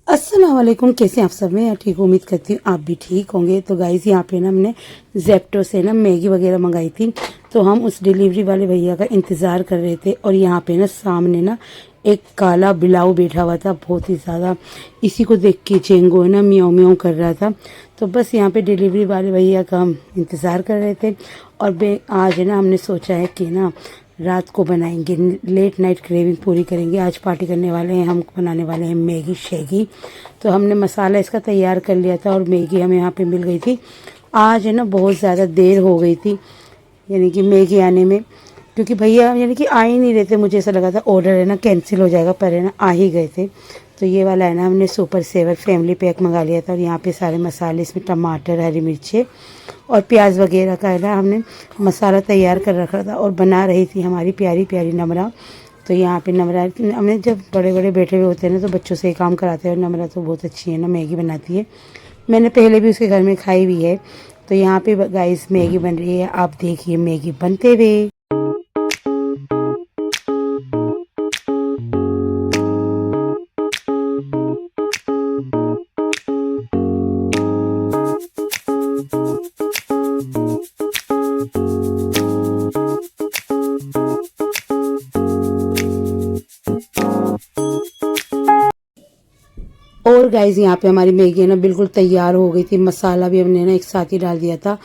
अस्सलाम वालेकुम, कैसे आप सब? मैं ठीक हूँ, उम्मीद करती हूँ आप भी ठीक होंगे। तो गाइस यहाँ पे ना हमने जेप्टो से ना मैगी वगैरह मंगाई थी, तो हम उस डिलीवरी वाले भैया का इंतज़ार कर रहे थे। और यहाँ पे ना सामने ना एक काला बिलाऊ बैठा हुआ था, बहुत ही ज़्यादा। इसी को देख के चेंगो है ना म्याऊं म्याऊं कर रहा था। तो बस यहाँ पे डिलीवरी वाले भैया का हम इंतज़ार कर रहे थे। और आज है ना हमने सोचा है कि ना रात को बनाएंगे, लेट नाइट क्रेविंग पूरी करेंगे। आज पार्टी करने वाले हैं, हम बनाने वाले हैं मैगी शेगी। तो हमने मसाला इसका तैयार कर लिया था और मैगी हमें यहाँ पे मिल गई थी। आज है ना बहुत ज़्यादा देर हो गई थी यानी कि मैगी आने में, क्योंकि भैया यानी कि आ ही नहीं रहे थे। मुझे ऐसा लगा था ऑर्डर है ना कैंसिल हो जाएगा, पर है ना आ ही गए थे। तो ये वाला है ना हमने सुपर सेवर फैमिली पैक मंगा लिया था। और यहाँ पे सारे मसाले, इसमें टमाटर, हरी मिर्चें और प्याज वगैरह का है ना हमने मसाला तैयार कर रखा था। और बना रही थी हमारी प्यारी प्यारी नमरा। तो यहाँ पे नमरा हमने, जब बड़े बड़े बैठे हुए होते हैं ना तो बच्चों से ही काम कराते हैं। और नमरा तो बहुत अच्छी है ना, मैगी बनाती है। मैंने पहले भी उसके घर में खाई हुई है। तो यहाँ पे गाइस मैगी बन रही है, आप देखिए मैगी बनते हुए। और गाइस यहाँ पे हमारी मैगी ना बिल्कुल तैयार हो गई थी। मसाला भी हमने ना एक साथ ही डाल दिया था।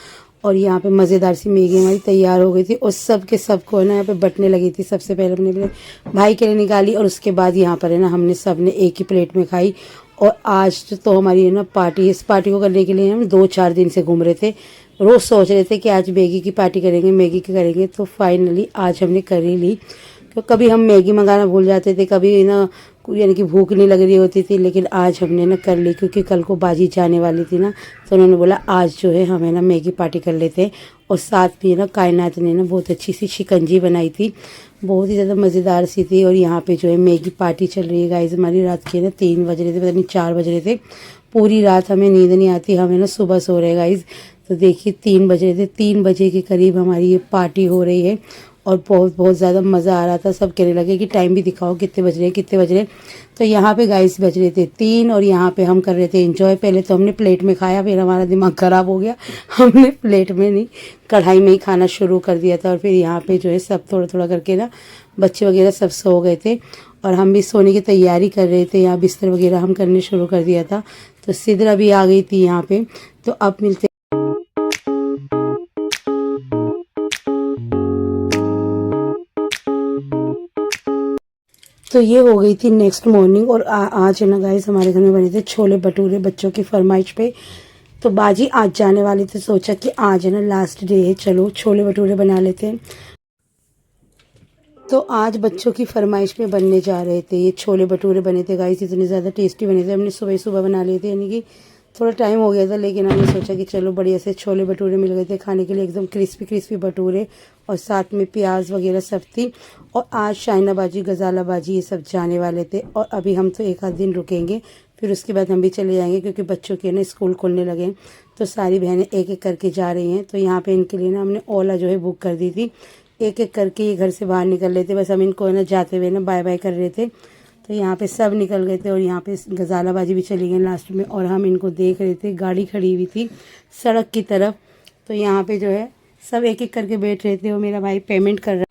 और यहाँ पे मज़ेदार सी मैगी हमारी तैयार हो गई थी। और सब के सब को है ना यहाँ पे बटने लगी थी। सबसे पहले हमने अपने भाई के लिए निकाली और उसके बाद यहाँ पर है ना हमने सब ने एक ही प्लेट में खाई। और आज तो हमारी है ना पार्टी, इस पार्टी को करने के लिए हम 2-4 दिन से घूम रहे थे। रोज़ सोच रहे थे कि आज मैगी की पार्टी करेंगे, मैगी की करेंगे। तो फाइनली आज हमने कर ही ली। तो कभी हम मैगी मंगाना भूल जाते थे, कभी ना यानी कि भूख नहीं लग रही होती थी। लेकिन आज हमने ना कर ली, क्योंकि कल को बाजी जाने वाली थी ना। तो उन्होंने बोला आज जो है हमें ना मैगी पार्टी कर लेते हैं। और साथ में ना कायनात ने ना बहुत अच्छी सी शिकंजी बनाई थी, बहुत ही ज़्यादा मज़ेदार सी थी। और यहाँ पे जो है मैगी पार्टी चल रही है गाइस। हमारी रात के ना 3 बज रहे थे, पता नहीं 4 बज रहे थे। पूरी रात हमें नींद नहीं आती, हमें ना सुबह सो रहे गाइस। तो देखिए 3 बज रहे थे, 3 बजे के करीब हमारी ये पार्टी हो रही है। और बहुत बहुत ज़्यादा मज़ा आ रहा था। सब कहने लगे कि टाइम भी दिखाओ, कितने बज रहे हैं, कितने बज रहे हैं। तो यहाँ पे गाइस बज रहे थे 3 और यहाँ पे हम कर रहे थे एंजॉय। पहले तो हमने प्लेट में खाया, फिर हमारा दिमाग ख़राब हो गया। हमने प्लेट में नहीं, कढ़ाई में ही खाना शुरू कर दिया था। और फिर यहाँ पे जो है सब थोड़ा थोड़ा करके ना बच्चे वगैरह सब सो गए थे। और हम भी सोने की तैयारी कर रहे थे। यहाँ बिस्तर वगैरह हम करने शुरू कर दिया था। तो सिदरा भी आ गई थी यहाँ पे। तो अब मिलते। तो ये हो गई थी नेक्स्ट मॉर्निंग। और आज है ना गाइस हमारे घर में बने थे छोले भटूरे बच्चों की फरमाइश पे। तो बाजी आज जाने वाली थी, सोचा कि आज है ना लास्ट डे है, चलो छोले भटूरे बना लेते हैं। तो आज बच्चों की फरमाइश पे बनने जा रहे थे ये छोले भटूरे। बने थे गाइस, इतने ज़्यादा टेस्टी बने थे। हमने सुबह सुबह बना लिए थे, यानी कि थोड़ा टाइम हो गया था। लेकिन हमने सोचा कि चलो बढ़िया से छोले भटूरे मिल गए थे खाने के लिए, एकदम क्रिस्पी क्रिस्पी भटूरे। और साथ में प्याज वगैरह सब थी। और आज शाइनाबाजी, गजालाबाजी ये सब जाने वाले थे। और अभी हम तो 1 आध दिन रुकेंगे, फिर उसके बाद हम भी चले जाएंगे, क्योंकि बच्चों के ना स्कूल खुलने लगे हैं। तो सारी बहनें एक एक करके जा रही हैं। तो यहाँ पे इनके लिए ना हमने ओला जो है बुक कर दी थी। एक एक करके ये घर से बाहर निकल रहे थे। बस हम इनको ना जाते हुए ना बाय बाय कर रहे थे। तो यहाँ पे सब निकल गए थे। और यहाँ पे गजालाबाजी भी चली गई लास्ट में। और हम इनको देख रहे थे, गाड़ी खड़ी हुई थी सड़क की तरफ। तो यहाँ पे जो है सब एक एक करके बैठ रहे थे। और मेरा भाई पेमेंट कर रहा।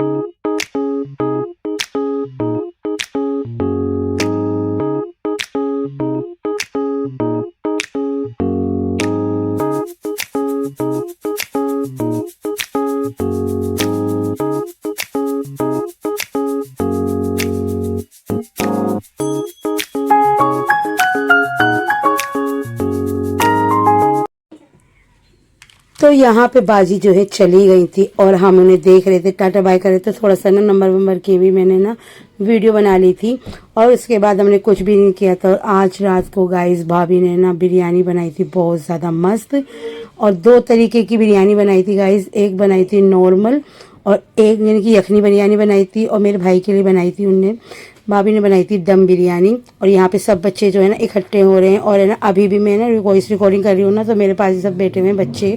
तो यहाँ पे बाजी जो है चली गई थी। और हम उन्हें देख रहे थे, टाटा बाय कर रहे थे। थोड़ा सा ना नंबर वंबर की भी मैंने ना वीडियो बना ली थी। और उसके बाद हमने कुछ भी नहीं किया था। और आज रात को गाइस भाभी ने ना बिरयानी बनाई थी, बहुत ज़्यादा मस्त। और 2 तरीके की बिरयानी बनाई थी गाइस। एक बनाई थी नॉर्मल, और एक यानी कि यखनी बिरयानी बनाई थी। और मेरे भाई के लिए बनाई थी उनने, भाभी ने बनाई थी दम बिरयानी। और यहाँ पे सब बच्चे जो है ना इकट्ठे हो रहे हैं। और है ना अभी भी मैं ना वॉइस रिकॉर्डिंग कर रही हूँ ना, तो मेरे पास ही सब बैठे हुए हैं बच्चे।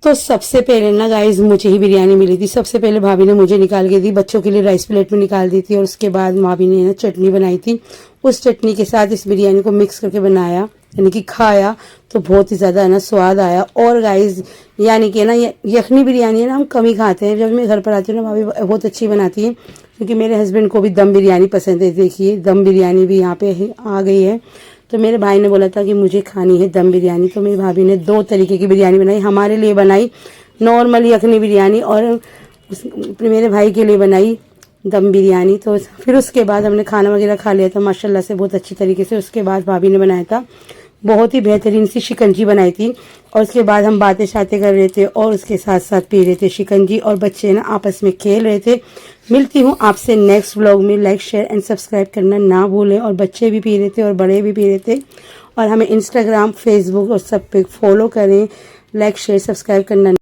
तो सबसे पहले ना गाइस मुझे ही बिरयानी मिली थी। सबसे पहले भाभी ने मुझे निकाल के दी, बच्चों के लिए राइस प्लेट में निकाल दी थी, और उसके बाद भाभी ने ना चटनी बनाई थी। उस चटनी के साथ इस बिरयानी को मिक्स करके बनाया, यानी कि खाया, तो बहुत ही ज़्यादा ना स्वाद आया। और गाइस यानी कि ना यखनी बिरयानी है ना हम कम ही खाते हैं। जब मैं घर पर आती हूँ ना भाभी बहुत अच्छी बनाती है, क्योंकि मेरे हस्बैंड को भी दम बिरयानी पसंद है। देखिए दम बिरयानी भी यहाँ पे आ गई है। तो मेरे भाई ने बोला था कि मुझे खानी है दम बिरयानी, तो मेरी भाभी ने 2 तरीके की बिरयानी बनाई। हमारे लिए बनाई नॉर्मल यखनी बिरयानी, और मेरे भाई के लिए बनाई दम बिरयानी। तो फिर उसके बाद हमने खाना वगैरह खा लिया था माशाल्लाह से बहुत अच्छी तरीके से। उसके बाद भाभी ने बनाया था बहुत ही बेहतरीन सी शिकंजी बनाई थी, और उसके बाद हम बातें शातें कर रहे थे और उसके साथ साथ पी रहे थे शिकंजी, और बच्चे ना आपस में खेल रहे थे। मिलती हूँ आपसे नेक्स्ट व्लॉग में। लाइक शेयर एंड सब्सक्राइब करना ना भूलें। और बच्चे भी पी रहे थे और बड़े भी पी रहे थे, और हमें इंस्टाग्राम फेसबुक और सब पे फॉलो करें। लाइक शेयर सब्सक्राइब करना